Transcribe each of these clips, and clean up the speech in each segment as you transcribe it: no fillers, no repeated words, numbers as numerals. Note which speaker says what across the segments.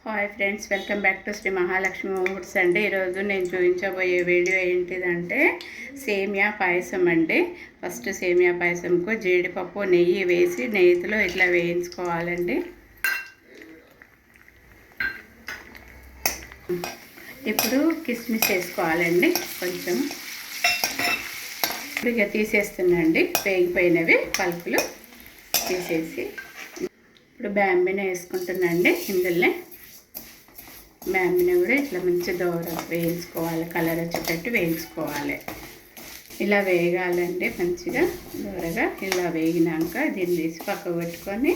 Speaker 1: Hi friends, welcome back to Shri Mahalakshmi foods అండి. ఈరోజు నేను చూపించబోయే వీడియో ఏంటిదంటే సేమియా పాయసం అండి. ఫస్ట్ సేమియా పాయసంకు జీడిపప్పు నెయ్యి వేసి నెయ్యిలో ఇట్లా వేయించుకోవాలండి. ఇప్పుడు కిస్మిస్ వేసుకోవాలండి కొంచెం. ఇప్పుడు ఇక తీసేస్తున్నాండి, వేగిపోయినవి పలుకులు తీసేసి. ఇప్పుడు బ్యాంబిన వేసుకుంటున్నాండి. ఇందులో బ్యాంబిన కూడా ఇట్లా మంచి దోర వేయించుకోవాలి, కలర్ వచ్చేటట్టు వేయించుకోవాలి. ఇలా వేగాలండి మంచిగా దోరగా. ఇలా వేగినాక దీన్ని తీసి పక్కకు పెట్టుకొని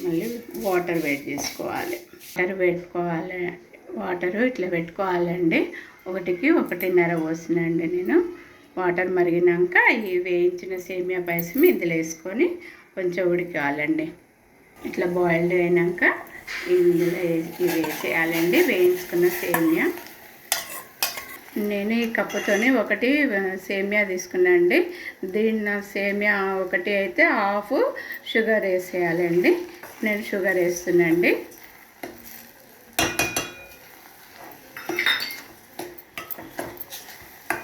Speaker 1: మళ్ళీ వాటర్ వేడి చేసుకోవాలి. వాటరు ఇట్లా పెట్టుకోవాలండి. 1కి 1.5 పోసినండి నేను. వాటర్ మరిగినాక ఈ వేయించిన సేమియా పాయసం ఇందులో వేసుకొని కొంచెం ఉడికాలండి. ఇట్లా బాయిల్డ్ అయినాక ఇందులో వేసేయాలండి వేయించుకున్న సేమియా. నేను ఈ కప్పుతోని 1 సేమియా తీసుకున్నాండి. దీన్ని సేమియా 1 అయితే హాఫ్ షుగర్ వేసేయాలండి. నేను షుగర్ వేస్తున్నాండి.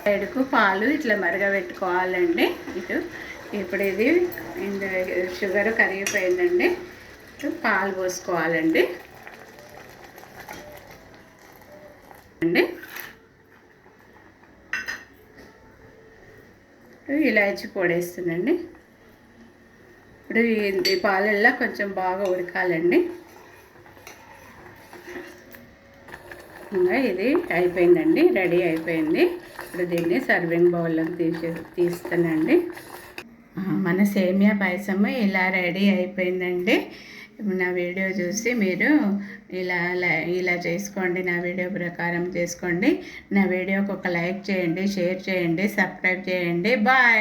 Speaker 1: సైడ్కు పాలు ఇట్లా మరగబెట్టుకోవాలండి. ఇప్పుడు ఇది షుగర్ కరిగిపోయిందండి. పాలు పోసుకోవాలండి. ఇలాచి పొడేస్తుందండి. ఇప్పుడు ఈ పాలల్లో కొంచెం బాగా ఉడకాలండి. ఇంకా ఇది అయిపోయిందండి, రెడీ అయిపోయింది. ఇప్పుడు దీన్ని సర్వింగ్ బౌల్లోకి తీస్తానండి. మన సేమియా పాయసం ఇలా రెడీ అయిపోయిందండి. నా వీడియో చూసి మీరు ఇలా చేసుకోండి. నా వీడియో ప్రకారం చేసుకోండి. నా వీడియోకి ఒక లైక్ చేయండి, షేర్ చేయండి, సబ్స్క్రైబ్ చేయండి. బాయ్.